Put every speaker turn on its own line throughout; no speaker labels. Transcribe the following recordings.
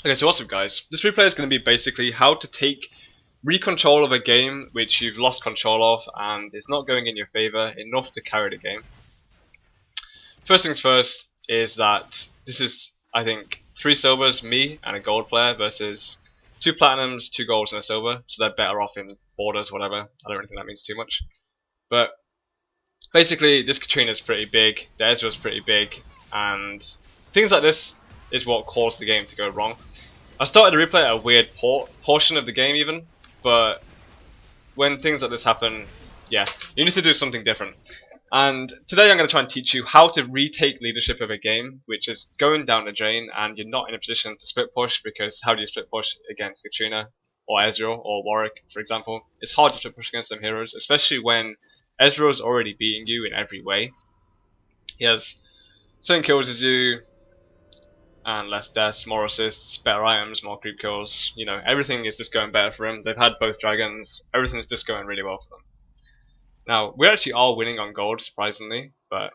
Okay, so what's up guys? This replay is going to be basically how to take re-control of a game which you've lost control of and is not going in your favour enough to carry the game. First things first is that this is, I think, 3 silvers, me and a gold player versus 2 platinums, 2 golds and a silver, so they're better off in borders, whatever. I don't really think that means too much. But basically this Katrina's pretty big, the Ezra's pretty big, and things like this is what caused the game to go wrong. I started to replay at a weird portion of the game even, but when things like this happen, yeah, you need to do something different. And today I'm going to try and teach you how to retake leadership of a game which is going down the drain and you're not in a position to split push, because how do you split push against Katrina or Ezreal or Warwick, for example? It's hard to split push against them heroes, especially when Ezreal's already beating you in every way. He has same kills as you, and less deaths, more assists, better items, more creep kills. You know, everything is just going better for him. They've had both dragons. Everything's just going really well for them. Now, we actually are winning on gold, surprisingly, but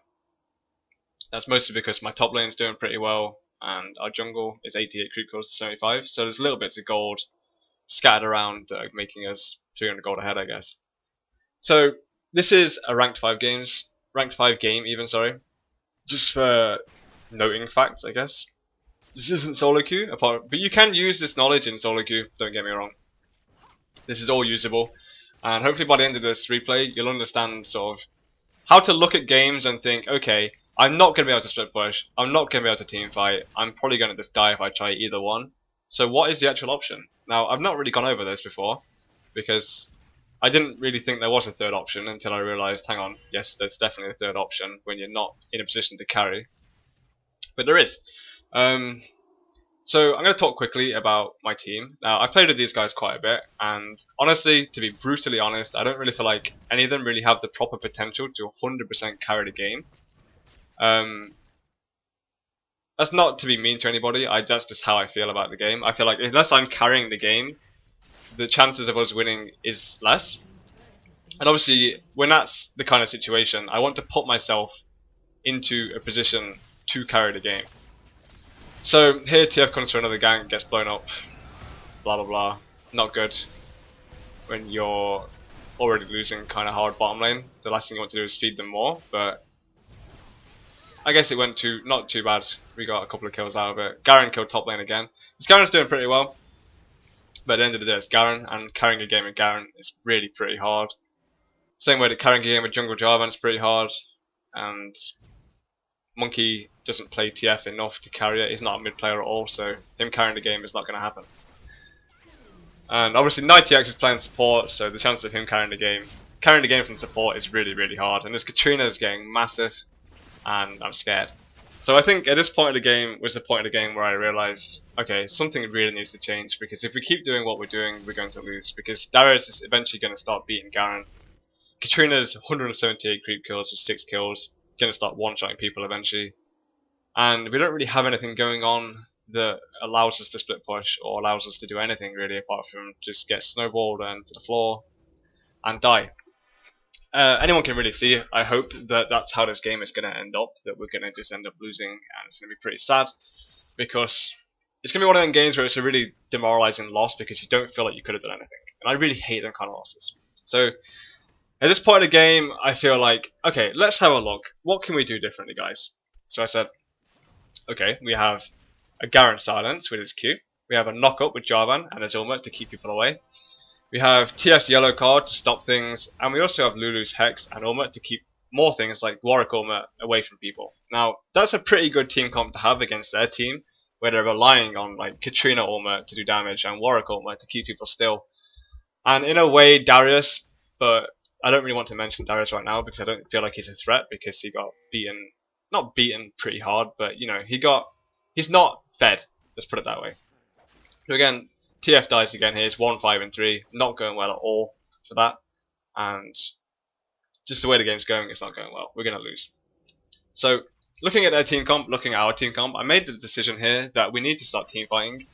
that's mostly because my top lane's doing pretty well, and our jungle is 88 creep kills to 75, so there's little bits of gold scattered around that are making us 300 gold ahead, I guess. So, this is a ranked 5 game even, sorry. Just for noting facts, I guess. This isn't solo queue, but you can use this knowledge in solo queue, don't get me wrong. This is all usable, and hopefully by the end of this replay, you'll understand sort of how to look at games and think, okay, I'm not going to be able to split push, I'm not going to be able to team fight, I'm probably going to just die if I try either one. So what is the actual option? Now, I've not really gone over this before, because I didn't really think there was a third option until I realised, hang on, yes, there's definitely a third option when you're not in a position to carry. But there is. So I'm going to talk quickly about my team. Now, I've played with these guys quite a bit, and honestly, to be brutally honest, I don't really feel like any of them really have the proper potential to 100% carry the game. That's not to be mean to anybody, that's just how I feel about the game. I feel like unless I'm carrying the game, the chances of us winning is less. And obviously, when that's the kind of situation, I want to put myself into a position to carry the game. So here TF comes for another gank, gets blown up, blah blah blah. Not good when you're already losing kind of hard bottom lane. The last thing you want to do is feed them more, but I guess it went not too bad. We got a couple of kills out of it. Garen killed top lane again. This Garen's doing pretty well, but at the end of the day it's Garen, and carrying a game with Garen is really pretty hard. Same way that carrying a game with Jungle Jarvan is pretty hard, and Monkey doesn't play TF enough to carry it. He's not a mid player at all, so him carrying the game is not going to happen. And obviously 90x is playing support, so the chance of him carrying the game from support is really, really hard. And this Katrina is getting massive, and I'm scared. So I think at this point of the game was the point of the game where I realised, okay, something really needs to change, because if we keep doing what we're doing, we're going to lose. Because Darius is eventually going to start beating Garen. Katrina's 178 creep kills with 6 kills. Going to start one-shotting people eventually, and we don't really have anything going on that allows us to split push or allows us to do anything really apart from just get snowballed and to the floor and die. Anyone can really see, I hope, that that's how this game is going to end up, that we're going to just end up losing, and it's going to be pretty sad, because it's going to be one of them games where it's a really demoralizing loss because you don't feel like you could have done anything, and I really hate them kind of losses. So at this point of the game, I feel like, okay, let's have a look. What can we do differently, guys? So I said, okay, we have a Garen silence with his Q. We have a knock up with Jarvan and his ultimate to keep people away. We have TF's yellow card to stop things, and we also have Lulu's Hex and ultimate to keep more things like Warwick ultimate away from people. Now, that's a pretty good team comp to have against their team, where they're relying on like Katrina ultimate to do damage and Warwick ultimate to keep people still. And in a way, Darius, but I don't really want to mention Darius right now because I don't feel like he's a threat, because he got beaten, not beaten pretty hard, but you know, he's not fed, let's put it that way. So again, TF dies again here, it's 1, 5 and 3, not going well at all for that, and just the way the game's going, it's not going well, we're going to lose. So looking at their team comp, looking at our team comp, I made the decision here that we need to start team fighting.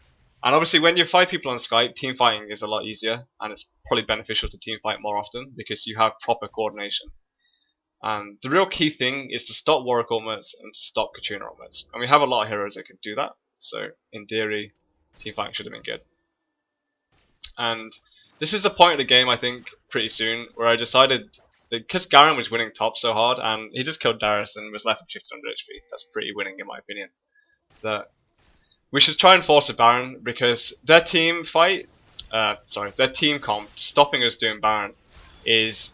And obviously when you're 5 people on Skype, team fighting is a lot easier, and it's probably beneficial to team fight more often because you have proper coordination. And the real key thing is to stop Warwick ultimates and to stop Katrina ultimates. And we have a lot of heroes that can do that, so in theory teamfight should have been good. And this is the point of the game, I think, pretty soon, where I decided that because Garen was winning top so hard, and he just killed Darius and was left with 1500 HP. That's pretty winning in my opinion. That we should try and force a Baron because their team fight, their team comp stopping us doing Baron is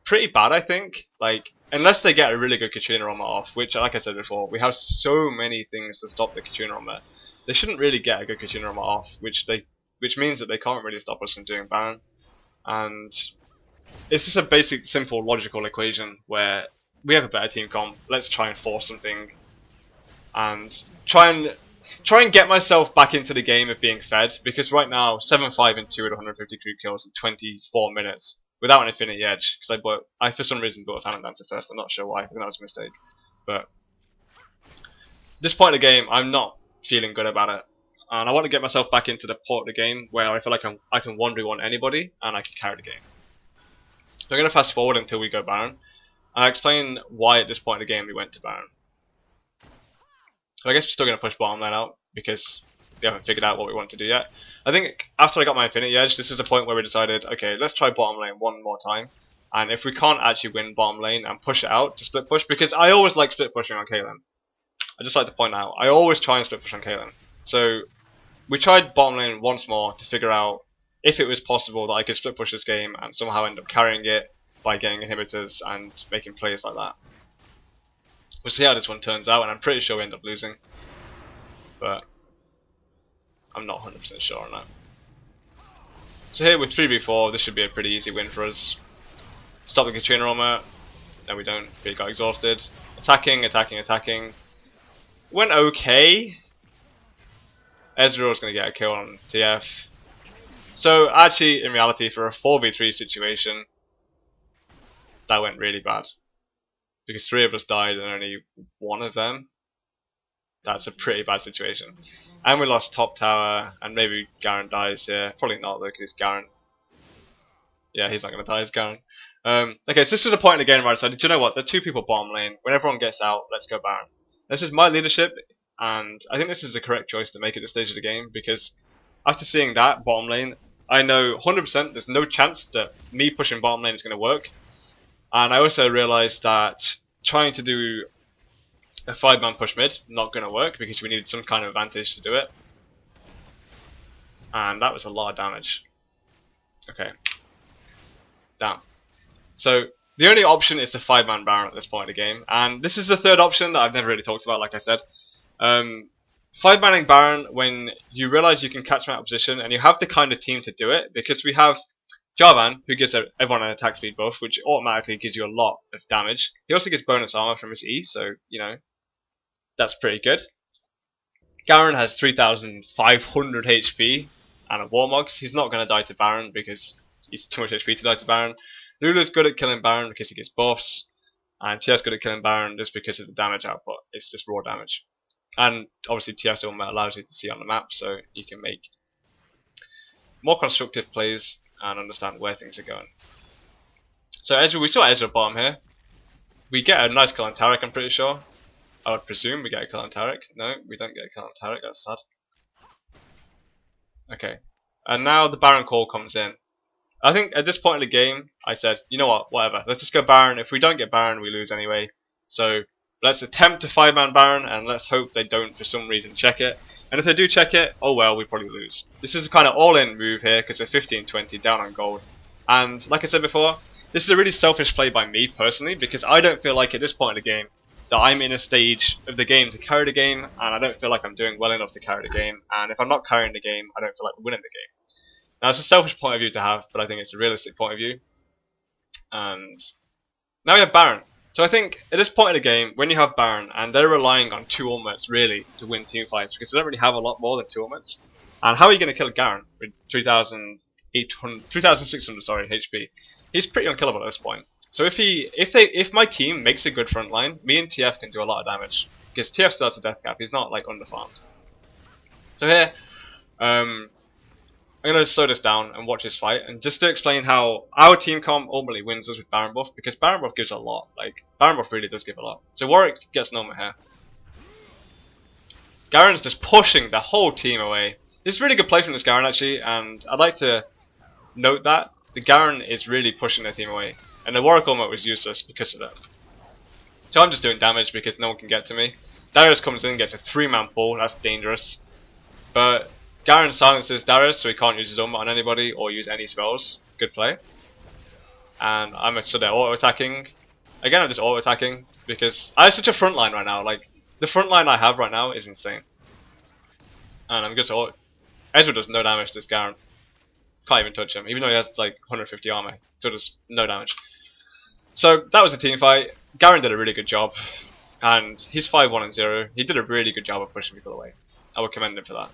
pretty bad, I think. Like, unless they get a really good Katrina armor off, which, like I said before, we have so many things to stop the Katrina armor. They shouldn't really get a good Katrina armor off, which means that they can't really stop us from doing Baron. And it's just a basic, simple, logical equation where we have a better team comp. Let's try and force something, and try and get myself back into the game of being fed. Because right now, 7-5 and 2 at 150 creep kills in 24 minutes without an Infinity Edge. Because I for some reason bought a Phantom Dancer first. I'm not sure why. I think that was a mistake. But this point of the game, I'm not feeling good about it. And I want to get myself back into the part of the game where I feel like I can 1v1 anybody and I can carry the game. So I'm going to fast forward until we go Baron. I'll explain why at this point in the game we went to Baron. So I guess we're still going to push bottom lane out because we haven't figured out what we want to do yet. I think after I got my Infinity Edge, this is the point where we decided, okay, let's try bottom lane one more time. And if we can't actually win bottom lane and push it out to split push, because I always like split pushing on Caitlyn. I just like to point out, I always try and split push on Caitlyn. So we tried bottom lane once more to figure out if it was possible that I could split push this game and somehow end up carrying it by getting inhibitors and making plays like that. We'll see how this one turns out, and I'm pretty sure we end up losing. But I'm not 100% sure on that. So here with 3v4, this should be a pretty easy win for us. Stop the Katrina armor. No, we don't. We got exhausted. Attacking, attacking, attacking. Went okay. Ezreal's going to get a kill on TF. So actually, in reality, for a 4v3 situation, that went really bad. Because 3 of us died and only 1 of them. That's a pretty bad situation. And we lost top tower, and maybe Garen dies here. Probably not though, because it's Garen. Yeah, he's not going to die, it's Garen. Okay, so this was the point in the game where I decided, do you know what, there are 2 people bottom lane. When everyone gets out, let's go Baron. This is my leadership, and I think this is the correct choice to make at this stage of the game, because after seeing that bottom lane, I know 100% there's no chance that me pushing bottom lane is going to work. And I also realised that trying to do a 5-man push mid, not going to work, because we needed some kind of advantage to do it. And that was a lot of damage. Okay. Damn. So, the only option is the 5-man Baron at this point of the game. And this is the third option that I've never really talked about, like I said. 5-manning Baron, when you realise you can catch him out of position, and you have the kind of team to do it, because we have Jarvan, who gives everyone an attack speed buff, which automatically gives you a lot of damage. He also gets bonus armor from his E, so, you know, that's pretty good. Garen has 3,500 HP and a Warmogs. He's not going to die to Baron because he's too much HP to die to Baron. Lulu's good at killing Baron because he gets buffs, and TF's good at killing Baron just because of the damage output. It's just raw damage. And obviously TF's ultimate allows you to see on the map, so you can make more constructive plays and understand where things are going. So Ezra, we saw Ezra bottom here. We get a nice kill on Taric, I'm pretty sure. I would presume we get a kill on Taric. No, we don't get a kill on Taric, that's sad. Okay, and now the Baron call comes in. I think at this point in the game, I said, you know what, whatever, let's just go Baron. If we don't get Baron, we lose anyway. So let's attempt to 5-man Baron, and let's hope they don't for some reason check it. And if they do check it, oh well, we probably lose. This is a kind of all-in move here, because we're 15-20 down on gold. And like I said before, this is a really selfish play by me personally, because I don't feel like at this point in the game that I'm in a stage of the game to carry the game, and I don't feel like I'm doing well enough to carry the game. And if I'm not carrying the game, I don't feel like winning the game. Now it's a selfish point of view to have, but I think it's a realistic point of view. And now we have Baron. So I think at this point in the game, when you have Baron, and they're relying on 2 ultimates really to win team fights, because they don't really have a lot more than 2 ultimates. And how are you going to kill Garen with 3,600 HP? He's pretty unkillable at this point. So if my team makes a good front line, me and TF can do a lot of damage, because TF still has a death cap. He's not like underfarmed. So here, I'm going to slow this down and watch this fight, and just to explain how our team comp ultimately wins us with Baron buff, because Baron buff gives a lot. Like, Baron buff really does give a lot. So Warwick gets Noma here. Garen's just pushing the whole team away, It's a really good play from this Garen actually, and I'd like to note that the Garen is really pushing their team away, and the Warwick ultimate was useless because of that. So I'm just doing damage because no one can get to me. Darius comes in, gets a 3-man pull, that's dangerous. But Garen silences Darius, so he can't use his ultimate on anybody or use any spells. Good play. And I'm stood there auto-attacking. Again, I'm just auto-attacking because I have such a front line right now. Like, the front line I have right now is insane. And I'm just auto. Ezra does no damage to this Garen. Can't even touch him, even though he has like 150 armor. Still does no damage. So that was a team fight. Garen did a really good job, and he's 5-1-0. He did a really good job of pushing people away. I would commend him for that.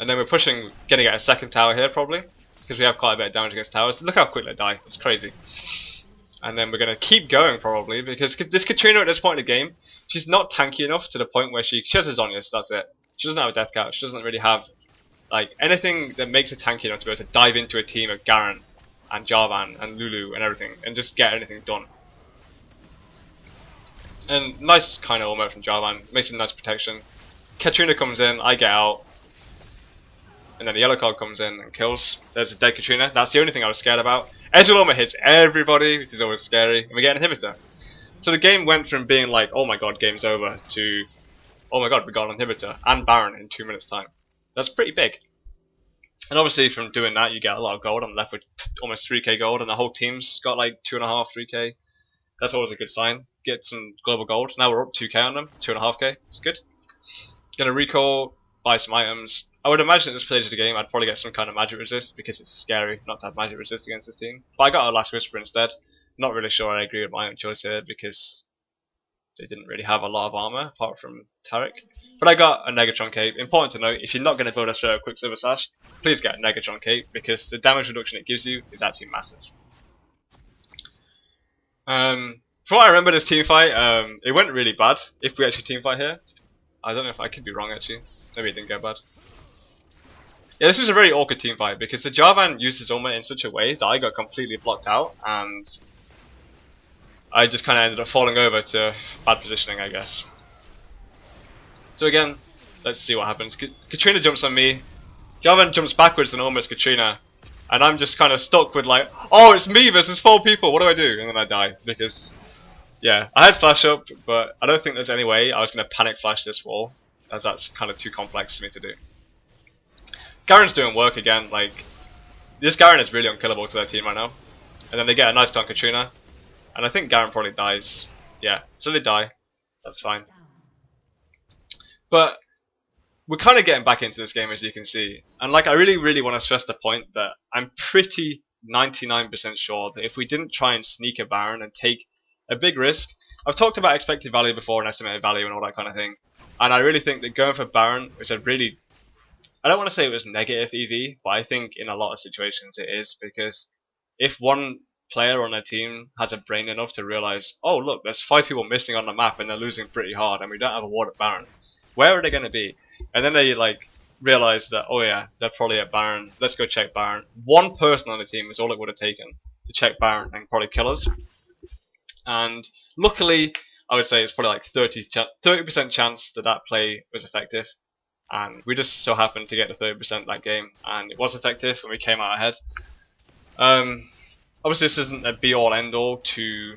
And then we're pushing, gonna get a second tower here probably, because we have quite a bit of damage against towers. Look how quick they die. It's crazy. And then we're gonna keep going probably because this Katrina at this point in the game, she's not tanky enough to the point where she has her Zhonya's. That's it. She doesn't have a death couch. She doesn't really have like anything that makes her tanky enough to be able to dive into a team of Garen and Jarvan and Lulu and everything and just get anything done. And nice kind of ultimate from Jarvan, makes a nice protection. Katrina comes in, I get out, and then the yellow card comes in and kills. There's a dead Katrina. That's the only thing I was scared about. Ezreal ultimate hits everybody, which is always scary, and we get an inhibitor. So the game went from being like, oh my god, game's over, to oh my god, we got an inhibitor and Baron in 2 minutes time. That's pretty big. And obviously from doing that you get a lot of gold. I'm left with almost 3k gold and the whole team's got like 2.5, 3k. That's always a good sign. Get some global gold. Now we're up 2k on them, 2.5k. It's good. Gonna recall, buy some items. I would imagine at this stage of the game I'd probably get some kind of magic resist because it's scary not to have magic resist against this team. But I got a last whisper instead. Not really sure I agree with my own choice here because they didn't really have a lot of armor apart from Taric. But I got a Negatron Cape. Important to note, if you're not going to build a straight up Quicksilver Slash, please get a Negatron Cape because the damage reduction it gives you is actually massive. From what I remember this team fight, it went really bad if we actually team fight here. I don't know if I could be wrong actually. Maybe it didn't go bad. Yeah, this was a very awkward team fight because the Jarvan used his ultimate in such a way that I got completely blocked out and I just kind of ended up falling over to bad positioning, I guess. So again, let's see what happens. Katrina jumps on me, Jarvan jumps backwards and almost Katrina, and I'm just kind of stuck with like, oh, it's me versus 4 people, what do I do? And then I die, because, yeah, I had flash up, but I don't think there's any way I was going to panic flash this wall, as that's kind of too complex for me to do. Garen's doing work again, like, this Garen is really unkillable to their team right now. And then they get a nice on Katrina, and I think Garen probably dies. Yeah, so they die, that's fine. But we're kind of getting back into this game, as you can see, and like I really want to stress the point that I'm pretty 99% sure that if we didn't try and sneak a Baron and take a big risk, I've talked about expected value before and estimated value and all that kind of thing, and I really think that going for Baron is a really, I don't want to say it was negative EV, but I think in a lot of situations it is, because if one player on their team has a brain enough to realize, oh look, there's 5 people missing on the map and they're losing pretty hard and we don't have a ward at Baron, where are they going to be? And then they like realize that, oh yeah, they're probably at Baron, let's go check Baron. One person on the team is all it would have taken to check Baron and probably kill us. And luckily, I would say it's probably like 30% chance that that play was effective. And we just so happened to get the 30% that game, and it was effective and we came out ahead. Obviously this isn't a be all end all to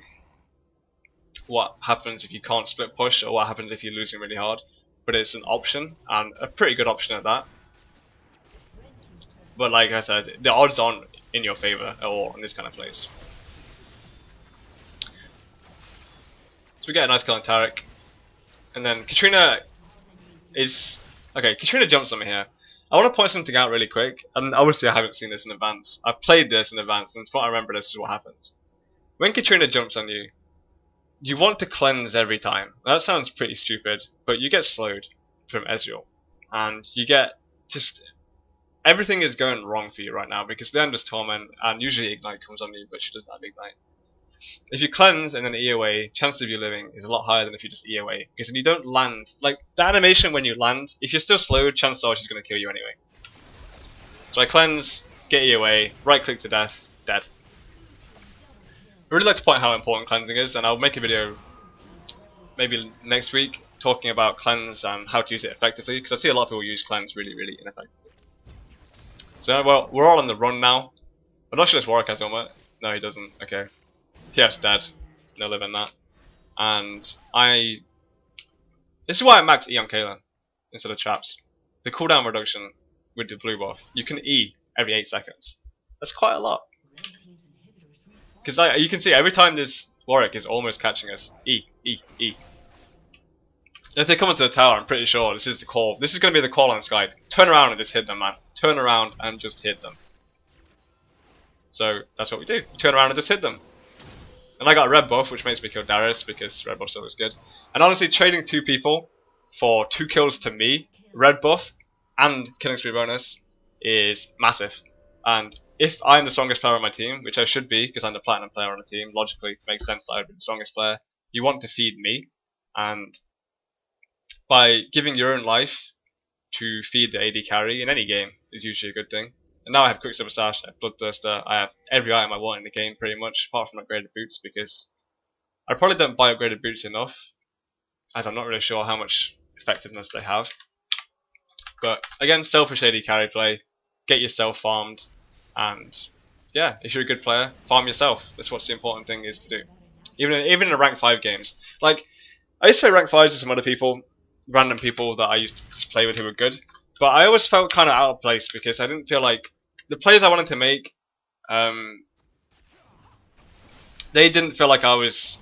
what happens if you can't split push or what happens if you're losing really hard. But it's an option, and a pretty good option at that. But like I said, the odds aren't in your favour at all in this kind of place. So we get a nice kill on Taric, and then Katrina is... Okay, Katrina jumps on me here. I want to point something out really quick, and obviously I haven't seen this in advance. I played this in advance, and from what I remember this is what happens. When Katrina jumps on you, you want to cleanse every time. That sounds pretty stupid, but you get slowed from Ezreal. And you get just... Everything is going wrong for you right now because Leander's Torment, and usually Ignite comes on you, but she doesn't have Ignite. If you cleanse and then E away, chances of you living is a lot higher than if you just E away. Because if you don't land, like the animation when you land, if you're still slowed, chances are she's going to kill you anyway. So I cleanse, get E away, right click to death, dead. I really like to point out how important cleansing is, and I'll make a video maybe next week talking about cleanse and how to use it effectively, because I see a lot of people use cleanse really, really ineffectively. So well, we're all on the run now. I'm not sure this Warwick has armor. No, he doesn't. Okay. TF's dead. No live in that. And this is why I max E on Kaylin instead of traps. The cooldown reduction with the blue buff, you can E every 8 seconds. That's quite a lot. Because you can see every time this Warwick is almost catching us, E, E, E. If they come into the tower, I'm pretty sure this is the call. This is going to be the call on Sky. Turn around and just hit them, man. Turn around and just hit them. So that's what we do. Turn around and just hit them. And I got a red buff, which makes me kill Darius because red buff's always good. And honestly, trading 2 people for 2 kills to me, red buff, and killing spree bonus is massive. And if I'm the strongest player on my team, which I should be because I'm the platinum player on the team, logically it makes sense that I'd be the strongest player. You want to feed me, and by giving your own life to feed the AD carry in any game is usually a good thing. And now I have Quicksilver Sash, I have Bloodthirster, I have every item I want in the game pretty much, apart from upgraded boots, because I probably don't buy upgraded boots enough, as I'm not really sure how much effectiveness they have. But again, selfish AD carry play, get yourself farmed, and yeah, if you're a good player, farm yourself. That's what the important thing is to do. Even in the rank 5 games. Like, I used to play rank 5s with some other people, random people that I used to just play with who were good, but I always felt kind of out of place because I didn't feel like the players I wanted to make, they didn't feel like I was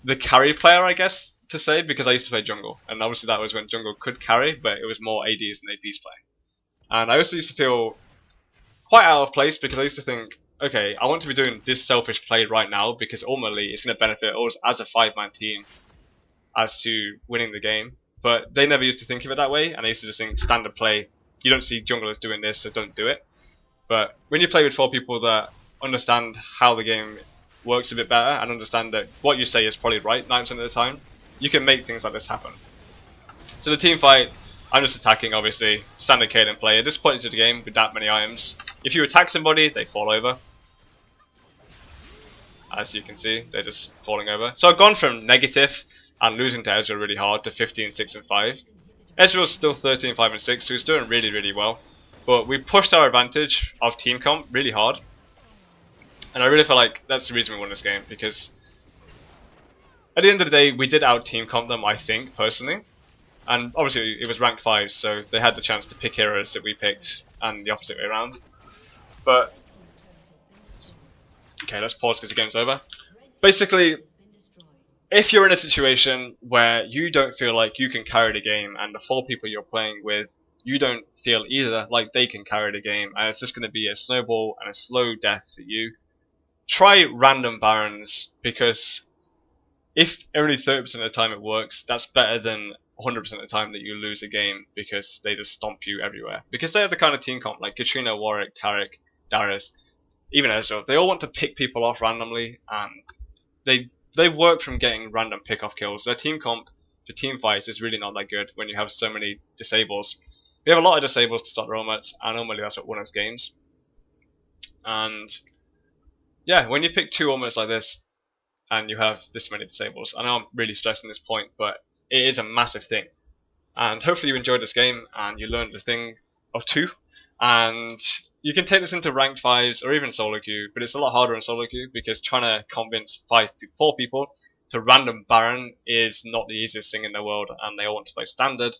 the carry player, I guess, to say, because I used to play jungle, and obviously that was when jungle could carry, but it was more ADs than APs playing. And I also used to feel quite out of place because I used to think, okay, I want to be doing this selfish play right now because ultimately it's going to benefit us as a 5-man team as to winning the game. But they never used to think of it that way, and I used to just think standard play, you don't see junglers doing this, so don't do it. But when you play with 4 people that understand how the game works a bit better and understand that what you say is probably right 9% of the time, you can make things like this happen. So the team fight, I'm just attacking, obviously, standard Kaden play. At this point into the game, with that many items, if you attack somebody, they fall over. As you can see, they're just falling over. So I've gone from negative and losing to Ezreal really hard to 15, 6 and 5. Ezreal's still 13, 5 and 6, so he's doing really, really well. But we pushed our advantage of team comp really hard. And I really feel like that's the reason we won this game, because at the end of the day, we did out team comp them, I think, personally. And obviously it was ranked 5, so they had the chance to pick heroes that we picked, and the opposite way around. But okay, let's pause because the game's over. Basically, if you're in a situation where you don't feel like you can carry the game, and the 4 people you're playing with, you don't feel either like they can carry the game, and it's just going to be a snowball and a slow death to you, try random barons, because if only 30% of the time it works, that's better than 100% of the time that you lose a game because they just stomp you everywhere. Because they have the kind of team comp like Katrina, Warwick, Taric, Darius, even Ezreal. They all want to pick people off randomly, and they work from getting random pick-off kills. Their team comp for team fights is really not that good when you have so many disables. We have a lot of disables to start their ultimates, and normally that's what won us games. And yeah, when you pick 2 ultimates like this, and you have this many disables, I know I'm really stressing this point, but it is a massive thing. And hopefully you enjoyed this game, and you learned a thing or 2, and you can take this into ranked 5s or even solo queue, but it's a lot harder in solo queue because trying to convince 5 to 4 people to random Baron is not the easiest thing in the world, and they all want to play standard.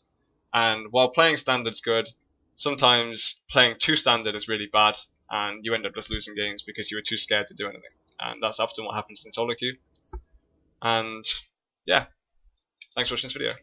And while playing standard's good, sometimes playing too standard is really bad, and you end up just losing games because you were too scared to do anything. And that's often what happens in solo queue. And yeah, thanks for watching this video.